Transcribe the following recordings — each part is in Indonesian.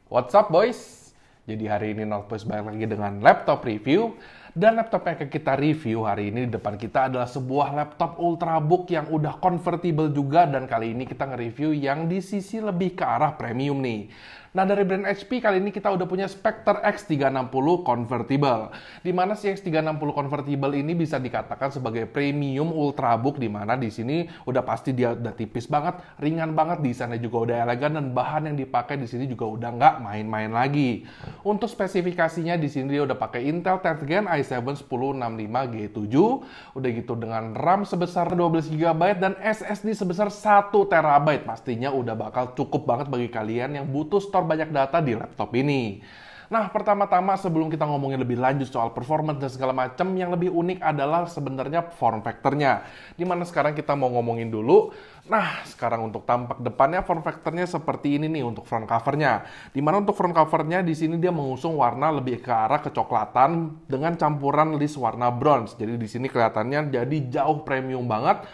What's up boys? Jadi hari ini Noteboys balik lagi dengan laptop review. Dan laptop yang akan kita review hari ini di depan kita adalah sebuah laptop Ultrabook yang udah convertible juga. Dan kali ini kita nge-review yang di sisi lebih ke arah premium nih. Nah dari brand HP kali ini kita udah punya Spectre X360 Convertible. Dimana si X360 Convertible ini bisa dikatakan sebagai premium Ultrabook, dimana di sini udah pasti dia udah tipis banget, ringan banget, desainnya juga udah elegan, dan bahan yang dipakai di sini juga udah nggak main-main lagi. Untuk spesifikasinya di sini dia udah pakai Intel 10th Gen i7 1065G7, udah gitu dengan RAM sebesar 12 GB dan SSD sebesar 1 TB. Pastinya udah bakal cukup banget bagi kalian yang butuh store banyak data di laptop ini. Nah, pertama-tama sebelum kita ngomongin lebih lanjut soal performance dan segala macam, yang lebih unik adalah sebenarnya form factor-nya. Dimana sekarang kita mau ngomongin dulu. Nah, sekarang untuk tampak depannya form factor-nya seperti ini nih untuk front cover-nya. Dimana untuk front cover-nya di sini dia mengusung warna lebih ke arah kecoklatan dengan campuran list warna bronze. Jadi di sini kelihatannya jadi jauh premium banget.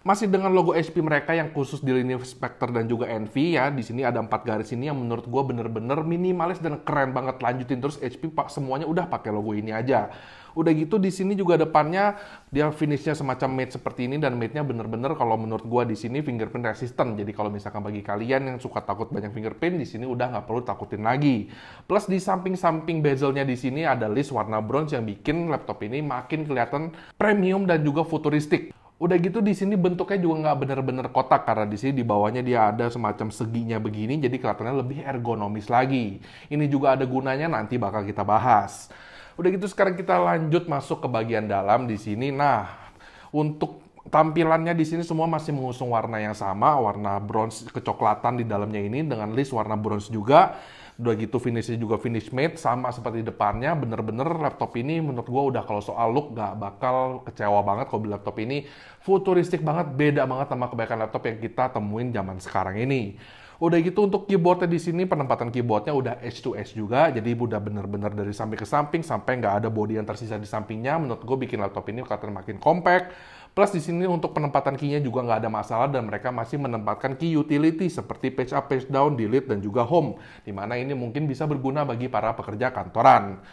Masih dengan logo HP mereka yang khusus di lini Spectre dan juga Envy ya. Di sini ada 4 garis ini yang menurut gue bener-bener minimalis dan keren banget. Lanjutin terus HP pak, semuanya udah pakai logo ini aja. Udah gitu di sini juga depannya dia finishnya semacam matte seperti ini, dan matte-nya bener-bener kalau menurut gue di sini fingerprint resistant. Jadi kalau misalkan bagi kalian yang suka takut banyak fingerprint, di sini udah nggak perlu takutin lagi. Plus di samping-samping bezelnya di sini ada list warna bronze yang bikin laptop ini makin kelihatan premium dan juga futuristik. Udah gitu di sini bentuknya juga nggak bener-bener kotak, karena di sini di bawahnya dia ada semacam seginya begini, jadi kelihatannya lebih ergonomis lagi. Ini juga ada gunanya, nanti bakal kita bahas. Udah gitu sekarang kita lanjut masuk ke bagian dalam di sini. Nah, untuk tampilannya di sini semua masih mengusung warna yang sama, warna bronze kecoklatan di dalamnya ini dengan list warna bronze juga. Udah gitu finishnya juga finish matte, sama seperti depannya. Bener-bener laptop ini menurut gue udah kalau soal look gak bakal kecewa banget kalau beli laptop ini. Futuristik banget, beda banget sama kebanyakan laptop yang kita temuin zaman sekarang ini. Udah gitu untuk keyboardnya di sini penempatan keyboardnya udah edge to edge juga, jadi udah bener-bener dari samping ke samping sampai nggak ada body yang tersisa di sampingnya. Menurut gue bikin laptop ini kelihatan makin compact. Plus di sini untuk penempatan key-nya juga nggak ada masalah, dan mereka masih menempatkan key utility seperti page up, page down, delete, dan juga home. Dimana ini mungkin bisa berguna bagi para pekerja kantoran.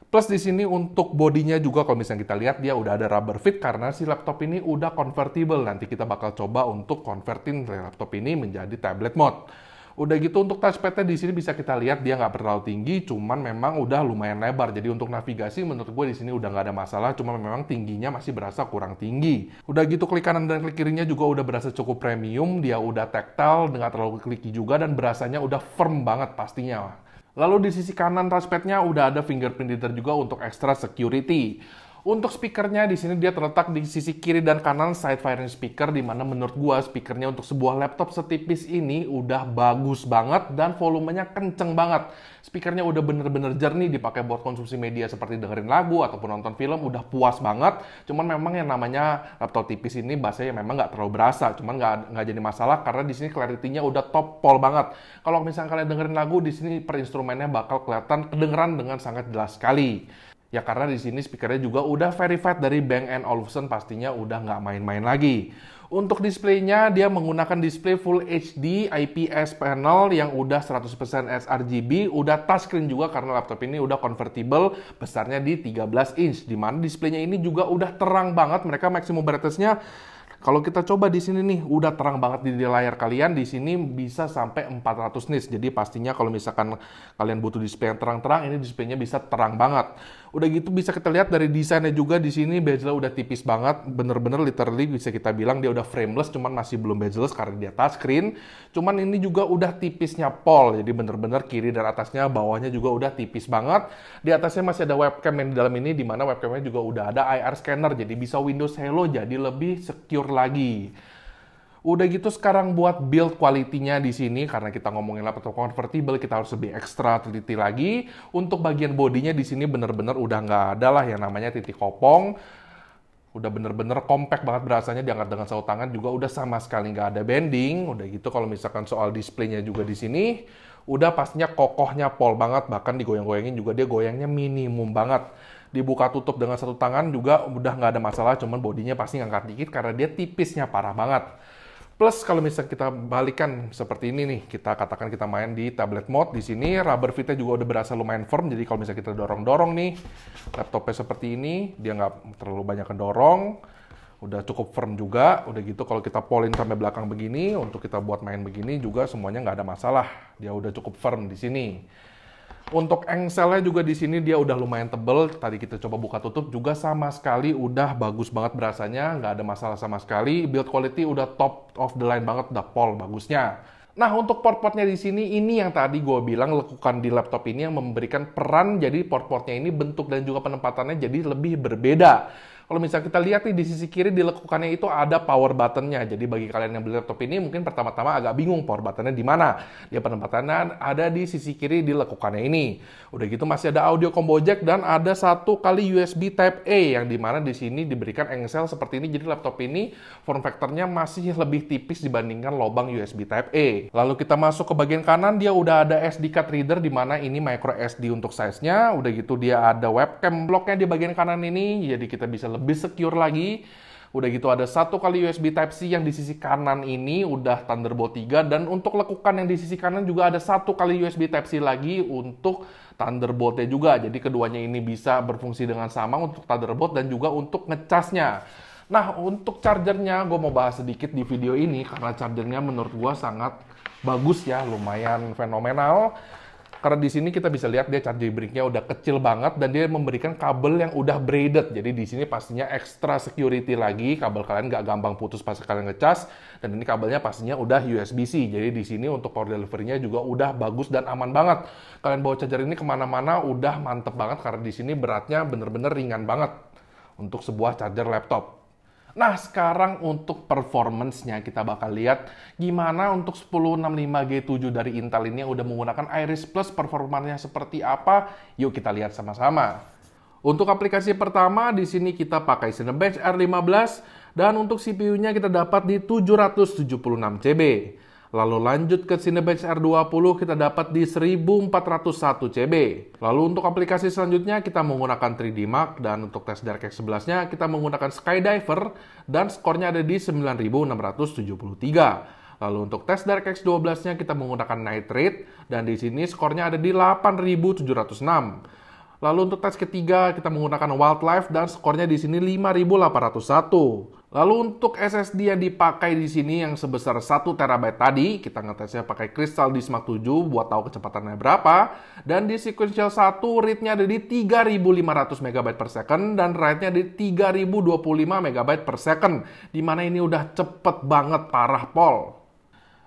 Plus di sini untuk bodinya juga kalau misalnya kita lihat dia udah ada rubber fit karena si laptop ini udah convertible. Nanti kita bakal coba untuk convertin laptop ini menjadi tablet mode. Udah gitu untuk touchpad-nya di sini bisa kita lihat dia nggak terlalu tinggi, cuman memang udah lumayan lebar. Jadi untuk navigasi menurut gue di sini udah nggak ada masalah, cuma memang tingginya masih berasa kurang tinggi. Udah gitu klik kanan dan klik kirinya juga udah berasa cukup premium, dia udah tactile, nggak terlalu clicky juga, dan berasanya udah firm banget pastinya. Lalu di sisi kanan touchpad-nya udah ada fingerprint reader juga untuk extra security. Untuk speakernya di sini dia terletak di sisi kiri dan kanan side firing speaker, di mana menurut gua speakernya untuk sebuah laptop setipis ini udah bagus banget dan volumenya kenceng banget. Speakernya udah bener-bener jernih, dipakai buat konsumsi media seperti dengerin lagu ataupun nonton film udah puas banget. Cuman memang yang namanya laptop tipis ini bahasanya memang nggak terlalu berasa, cuman nggak jadi masalah karena di sini clarity-nya udah top pol banget. Kalau misalnya kalian dengerin lagu di sini per instrumennya bakal kelihatan kedengeran dengan sangat jelas sekali. Ya karena di sini speakernya juga udah verified dari Bang & Olufsen, pastinya udah nggak main-main lagi. Untuk displaynya dia menggunakan display Full HD IPS panel yang udah 100% sRGB, udah touchscreen juga karena laptop ini udah convertible, besarnya di 13 inch. Dimana displaynya ini juga udah terang banget, mereka maximum brightness-nya kalau kita coba di sini nih, udah terang banget di layar kalian. Di sini bisa sampai 400 nits. Jadi pastinya kalau misalkan kalian butuh display yang terang-terang, ini displaynya bisa terang banget. Udah gitu bisa kita lihat dari desainnya juga di sini bezel udah tipis banget, bener-bener literally bisa kita bilang dia udah frameless, cuman masih belum bezel karena dia touchscreen. Cuman ini juga udah tipisnya pol, jadi bener-bener kiri dan atasnya, bawahnya juga udah tipis banget. Di atasnya masih ada webcam yang di dalam ini, dimana webcamnya juga udah ada IR scanner, jadi bisa Windows Hello, jadi lebih secure lagi. Udah gitu sekarang buat build quality-nya di sini, karena kita ngomongin laptop convertible, kita harus lebih ekstra teliti lagi. Untuk bagian bodinya di sini bener-bener udah nggak ada lah yang namanya titik kopong. Udah bener-bener compact banget berasanya, diangkat dengan saut tangan juga udah sama sekali nggak ada bending. Udah gitu kalau misalkan soal displaynya juga di sini, udah pastinya kokohnya pol banget, bahkan digoyang-goyangin juga dia goyangnya minimum banget. Dibuka tutup dengan satu tangan juga udah nggak ada masalah, cuman bodinya pasti ngangkat dikit karena dia tipisnya parah banget. Plus kalau misalnya kita balikan seperti ini nih, kita katakan kita main di tablet mode, di sini rubber fitnya juga udah berasa lumayan firm, jadi kalau misalnya kita dorong-dorong nih, laptopnya seperti ini, dia nggak terlalu banyak kedorong, udah cukup firm juga, udah gitu kalau kita polin sampai belakang begini, untuk kita buat main begini juga semuanya nggak ada masalah, dia udah cukup firm di sini. Untuk engselnya juga di sini dia udah lumayan tebel. Tadi kita coba buka tutup juga sama sekali udah bagus banget berasanya, nggak ada masalah sama sekali. Build quality udah top of the line banget, udah pol bagusnya. Nah, untuk port-portnya di sini, ini yang tadi gue bilang lekukan di laptop ini yang memberikan peran, jadi port-portnya ini bentuk dan juga penempatannya jadi lebih berbeda. Kalau misalnya kita lihat nih di sisi kiri di lekukannya itu ada power button-nya. Jadi bagi kalian yang beli laptop ini mungkin pertama-tama agak bingung power button-nya di mana. Dia penempatannya ada di sisi kiri di lekukannya ini. Udah gitu masih ada audio combo jack dan ada 1 kali USB Type A yang dimana di sini diberikan engsel seperti ini. Jadi laptop ini form factor-nya masih lebih tipis dibandingkan lubang USB Type A. Lalu kita masuk ke bagian kanan, dia udah ada SD card reader di mana ini micro SD untuk size-nya. Udah gitu dia ada webcam block-nya di bagian kanan ini. Jadi kita bisa lebih secure lagi. Udah gitu ada 1 kali USB Type-C yang di sisi kanan ini udah Thunderbolt 3 dan untuk lekukan yang di sisi kanan juga ada 1 kali USB Type-C lagi untuk Thunderbolt-nya juga. Jadi keduanya ini bisa berfungsi dengan sama untuk Thunderbolt dan juga untuk ngecasnya. Nah, untuk chargernya gue mau bahas sedikit di video ini karena chargernya menurut gue sangat bagus ya, lumayan fenomenal. Karena di sini kita bisa lihat dia charging brick-nya udah kecil banget dan dia memberikan kabel yang udah braided. Jadi di sini pastinya extra security lagi, kabel kalian nggak gampang putus pas kalian ngecas. Dan ini kabelnya pastinya udah USB-C. Jadi di sini untuk power delivery-nya juga udah bagus dan aman banget. Kalian bawa charger ini kemana-mana udah mantep banget karena di sini beratnya bener-bener ringan banget untuk sebuah charger laptop. Nah, sekarang untuk performance-nya kita bakal lihat gimana untuk 1065G7 dari Intel ini yang udah menggunakan Iris Plus performanya seperti apa. Yuk kita lihat sama-sama. Untuk aplikasi pertama di sini kita pakai Cinebench R15 dan untuk CPU-nya kita dapat di 776 CB. Lalu lanjut ke Cinebench R20 kita dapat di 1401 CB. Lalu untuk aplikasi selanjutnya kita menggunakan 3D Mark dan untuk tes DirectX 11-nya kita menggunakan Skydiver dan skornya ada di 9673. Lalu untuk tes DirectX 12-nya kita menggunakan Nitrate dan di sini skornya ada di 8706. Lalu untuk tes ketiga kita menggunakan Wildlife dan skornya di sini 5801. Lalu untuk SSD yang dipakai di sini yang sebesar 1 TB tadi, kita ngetesnya pakai Crystal Disk Mark 7 buat tahu kecepatannya berapa. Dan di Sequential 1 read-nya ada di 3500 MB per second dan write-nya di 3025 MB per second. Dimana ini udah cepet banget, parah pol.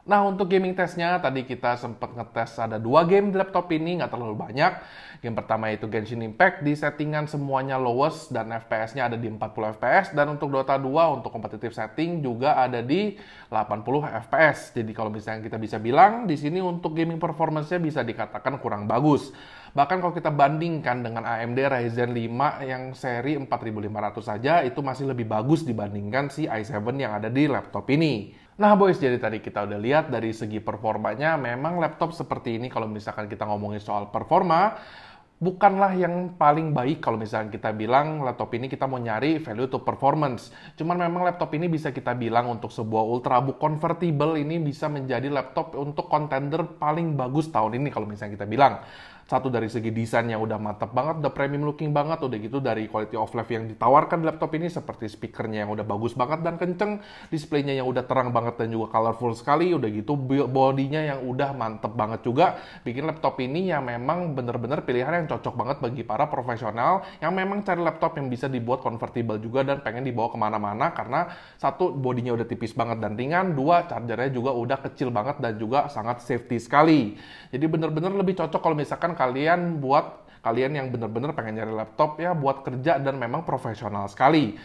Nah, untuk gaming testnya, tadi kita sempat ngetes ada 2 game di laptop ini, nggak terlalu banyak. Game pertama itu Genshin Impact, di settingan semuanya lowest dan FPS-nya ada di 40 FPS. Dan untuk Dota 2, untuk competitive setting juga ada di 80 FPS. Jadi kalau misalnya kita bisa bilang, di sini untuk gaming performance-nya bisa dikatakan kurang bagus. Bahkan kalau kita bandingkan dengan AMD Ryzen 5 yang seri 4500 saja, itu masih lebih bagus dibandingkan si i7 yang ada di laptop ini. Nah boys, jadi tadi kita udah lihat dari segi performanya, memang laptop seperti ini kalau misalkan kita ngomongin soal performa, bukanlah yang paling baik kalau misalkan kita bilang laptop ini kita mau nyari value to performance. Cuman memang laptop ini bisa kita bilang untuk sebuah ultrabook convertible ini bisa menjadi laptop untuk contender paling bagus tahun ini kalau misalnya kita bilang. Satu dari segi desainnya udah mantap banget, udah premium looking banget, udah gitu dari quality of life yang ditawarkan di laptop ini seperti speakernya yang udah bagus banget dan kenceng, displaynya yang udah terang banget dan juga colorful sekali, udah gitu bodinya yang udah mantep banget juga, bikin laptop ini yang memang bener-bener pilihan yang cocok banget bagi para profesional yang memang cari laptop yang bisa dibuat convertible juga dan pengen dibawa kemana-mana karena satu, bodinya udah tipis banget dan ringan, dua, chargernya juga udah kecil banget dan juga sangat safety sekali. Jadi bener-bener lebih cocok kalau misalkan kalian yang benar-benar pengen nyari laptop ya buat kerja dan memang profesional sekali.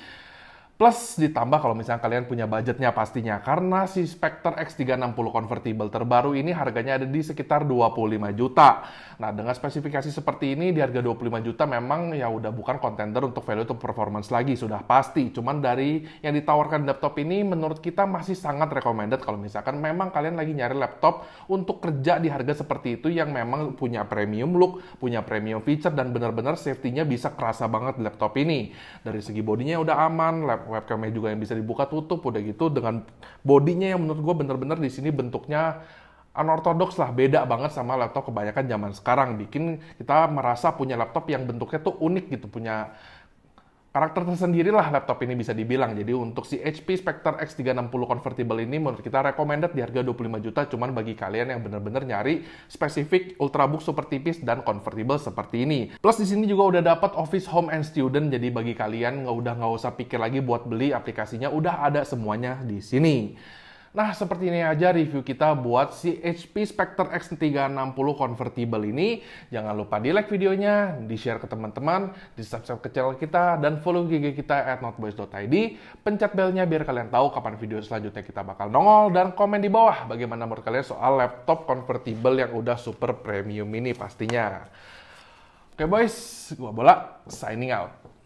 Plus ditambah kalau misalnya kalian punya budgetnya pastinya. Karena si Spectre X360 convertible terbaru ini harganya ada di sekitar 25 juta. Nah dengan spesifikasi seperti ini di harga 25 juta memang ya udah bukan contender untuk value to performance lagi. Sudah pasti. Cuman dari yang ditawarkan laptop ini menurut kita masih sangat recommended kalau misalkan memang kalian lagi nyari laptop untuk kerja di harga seperti itu yang memang punya premium look, punya premium feature dan benar-benar safety-nya bisa kerasa banget di laptop ini. Dari segi bodinya udah aman, webcamnya juga yang bisa dibuka tutup, udah gitu dengan bodinya yang menurut gue bener-bener di sini bentuknya unorthodox lah, beda banget sama laptop kebanyakan zaman sekarang, bikin kita merasa punya laptop yang bentuknya tuh unik gitu, punya karakter tersendiri lah laptop ini bisa dibilang. Jadi untuk si HP Spectre X360 Convertible ini menurut kita recommended di harga 25 juta, cuman bagi kalian yang bener-bener nyari spesifik ultrabook super tipis dan convertible seperti ini. Plus di sini juga udah dapat Office Home and Student, jadi bagi kalian nggak usah pikir lagi buat beli aplikasinya, udah ada semuanya di sini. Nah, seperti ini aja review kita buat si HP Spectre X360 Convertible ini. Jangan lupa di like videonya, di share ke teman-teman, di subscribe ke channel kita, dan follow IG kita @noteboys.id. Pencet belnya biar kalian tahu kapan video selanjutnya kita bakal nongol, dan komen di bawah bagaimana menurut kalian soal laptop convertible yang udah super premium ini pastinya. Oke boys, gua Bola, signing out.